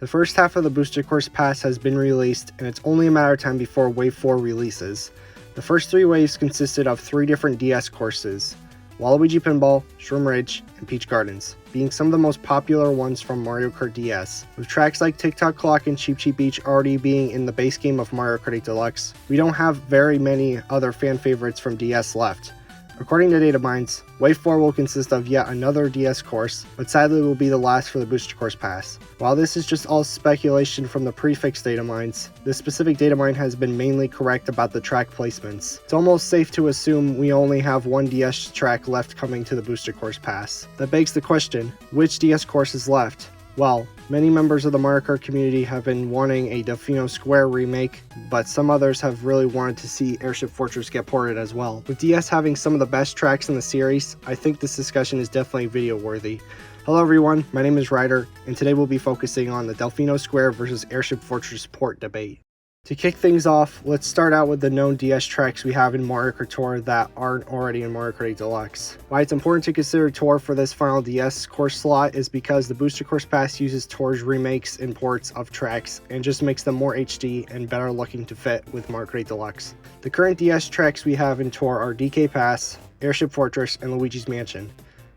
The first half of the Booster Course Pass has been released, and it's only a matter of time before Wave 4 releases. The first 3 waves consisted of 3 different DS courses: Waluigi Pinball, Shroom Ridge, and Peach Gardens, being some of the most popular ones from Mario Kart DS. With tracks like Tick-Tock Clock and Cheep Cheep Beach already being in the base game of Mario Kart 8 Deluxe, we don't have very many other fan favorites from DS left. According to data mines, Wave 4 will consist of yet another DS course, but sadly will be the last for the Booster Course Pass. While this is just all speculation from the prefix data mines, this specific data mine has been mainly correct about the track placements. It's almost safe to assume we only have one DS track left coming to the Booster Course Pass. That begs the question, which DS course is left? Well, many members of the Mario Kart community have been wanting a DELFINO Square remake, but some others have really wanted to see Airship Fortress get ported as well. With DS having some of the best tracks in the series, I think this discussion is definitely video worthy. Hello everyone, my name is Ryder, and today we'll be focusing on the DELFINO Square versus Airship Fortress port debate. To kick things off, let's start out with the known DS tracks we have in Mario Kart Tour that aren't already in Mario Kart 8 Deluxe. Why it's important to consider Tour for this final DS course slot is because the Booster Course Pass uses Tour's remakes and ports of tracks and just makes them more HD and better looking to fit with Mario Kart 8 Deluxe. The current DS tracks we have in Tour are DK Pass, Airship Fortress, and Luigi's Mansion.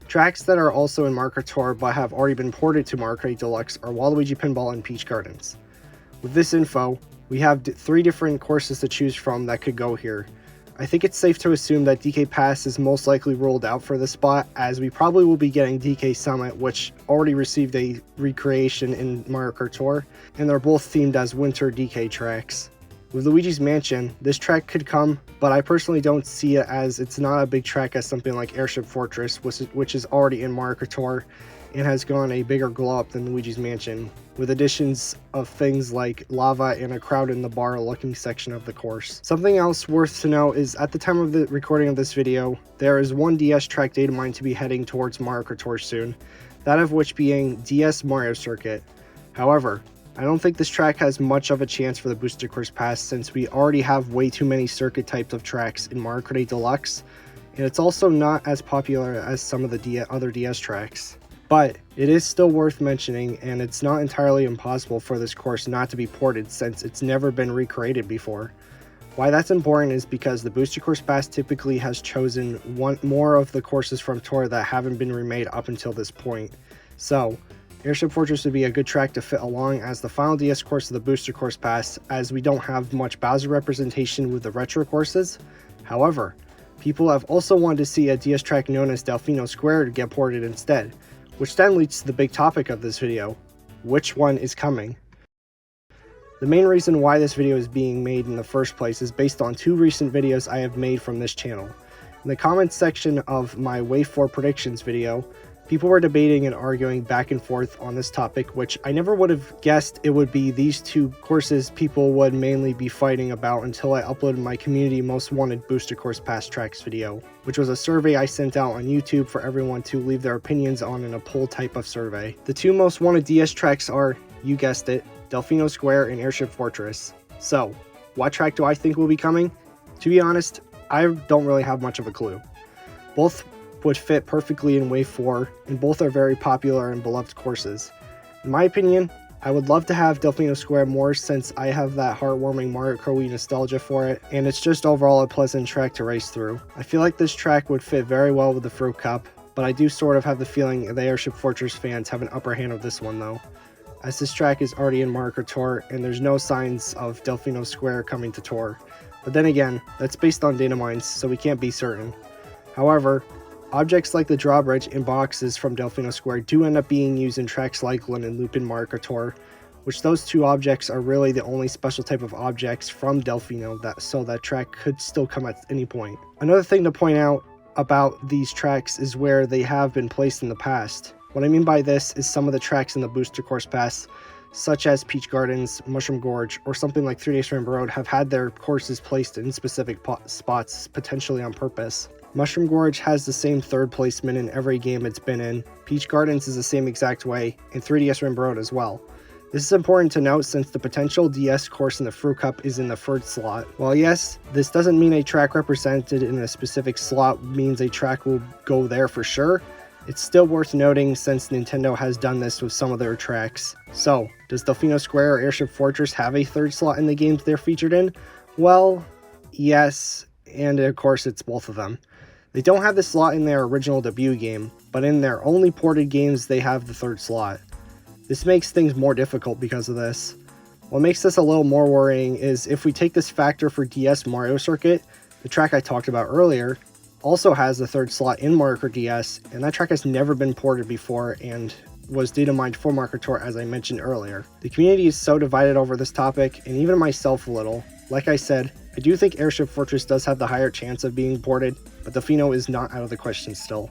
Tracks that are also in Mario Kart Tour but have already been ported to Mario Kart 8 Deluxe are Waluigi Pinball and Peach Gardens. With this info, we have 3 different courses to choose from that could go here. I think it's safe to assume that DK Pass is most likely ruled out for this spot, as we probably will be getting DK Summit, which already received a recreation in Mario Kart Tour, and they're both themed as winter DK tracks. With Luigi's Mansion, this track could come, but I personally don't see it, as it's not a big track as something like Airship Fortress, which is already in Mario Kart Tour and has gone a bigger glow up than Luigi's Mansion, with additions of things like lava and a crowd in the bar looking section of the course. Something else worth to note is at the time of the recording of this video, there is one DS track data mine to be heading towards Mario Kart Tour soon, that of which being DS Mario Circuit. However, I don't think this track has much of a chance for the Booster Course Pass, since we already have way too many circuit types of tracks in Mario Kart 8 Deluxe, and it's also not as popular as some of the other DS tracks. But it is still worth mentioning, and it's not entirely impossible for this course not to be ported, since it's never been recreated before. Why that's important is because the Booster Course Pass typically has chosen more of the courses from Tour that haven't been remade up until this point. So, Airship Fortress would be a good track to fit along as the final DS course of the Booster Course Pass, as we don't have much Bowser representation with the retro courses. However, people have also wanted to see a DS track known as DELFINO Square to get ported instead, which then leads to the big topic of this video: which one is coming? The main reason why this video is being made in the first place is based on 2 recent videos I have made from this channel. In the comments section of my Wave 4 predictions video, people were debating and arguing back and forth on this topic, which I never would have guessed it would be these 2 courses people would mainly be fighting about until I uploaded my community most wanted Booster Course Pass tracks video, which was a survey I sent out on YouTube for everyone to leave their opinions on in a poll type of survey. The 2 most wanted DS tracks are, you guessed it, DELFINO Square and Airship Fortress. So, what track do I think will be coming? To be honest, I don't really have much of a clue. Both would fit perfectly in Wave 4, and both are very popular and beloved courses. In my opinion, I would love to have DELFINO Square more, since I have that heartwarming Mario Kart Wii nostalgia for it, and it's just overall a pleasant track to race through. I feel like this track would fit very well with the Fruit Cup, but I do sort of have the feeling the Airship Fortress fans have an upper hand of this one though, as this track is already in Mario Kart Tour and there's no signs of DELFINO Square coming to Tour. But then again, that's based on data mines, so we can't be certain. However, objects like the drawbridge and boxes from DELFINO Square do end up being used in tracks like Lin and Loop in Mario Kart Tour, which those 2 objects are really the only special type of objects from DELFINO, so that track could still come at any point. Another thing to point out about these tracks is where they have been placed in the past. What I mean by this is some of the tracks in the Booster Course Pass, such as Peach Gardens, Mushroom Gorge, or something like 3 Days Rainbow Road, have had their courses placed in specific spots, potentially on purpose. Mushroom Gorge has the same 3rd placement in every game it's been in, Peach Gardens is the same exact way, and 3DS Rainbow Road as well. This is important to note since the potential DS course in the Fruit Cup is in the 3rd slot. While yes, this doesn't mean a track represented in a specific slot means a track will go there for sure, It's still worth noting since Nintendo has done this with some of their tracks. So, does Delfino Square or Airship Fortress have a third slot in the games they're featured in? Well, yes, and of course it's both of them. They don't have the slot in their original debut game, but in their only ported games they have the third slot. This makes things more difficult because of this. What makes this a little more worrying is if we take this factor for DS Mario Circuit, the track I talked about earlier also has the third slot in Mario Kart DS, and that track has never been ported before and was data mined for Mario Kart Tour as I mentioned earlier. The community is so divided over this topic, and even myself a little. Like I said, I do think Airship Fortress does have the higher chance of being ported, but Delfino is not out of the question still.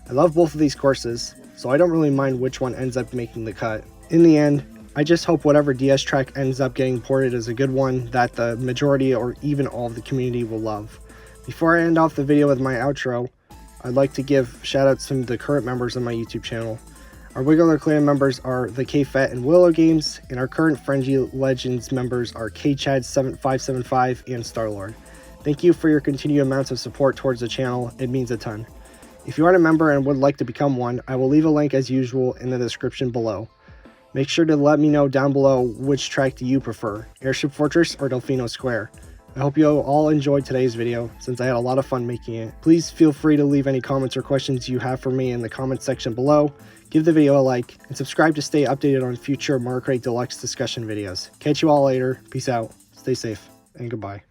I love both of these courses, so I don't really mind which one ends up making the cut. In the end, I just hope whatever DS track ends up getting ported is a good one that the majority or even all of the community will love. Before I end off the video with my outro, I'd like to give shoutouts to the current members of my YouTube channel. Our regular clan members are the K-Fat and Willow Games, and our current Frenzy Legends members are KChad7575 and Starlord. Thank you for your continued amounts of support towards the channel, it means a ton. If you aren't a member and would like to become one, I will leave a link as usual in the description below. Make sure to let me know down below which track do you prefer, Airship Fortress or Delfino Square. I hope you all enjoyed today's video, since I had a lot of fun making it. Please feel free to leave any comments or questions you have for me in the comments section below, give the video a like, and subscribe to stay updated on future Mario Kart Deluxe discussion videos. Catch you all later, peace out, stay safe, and goodbye.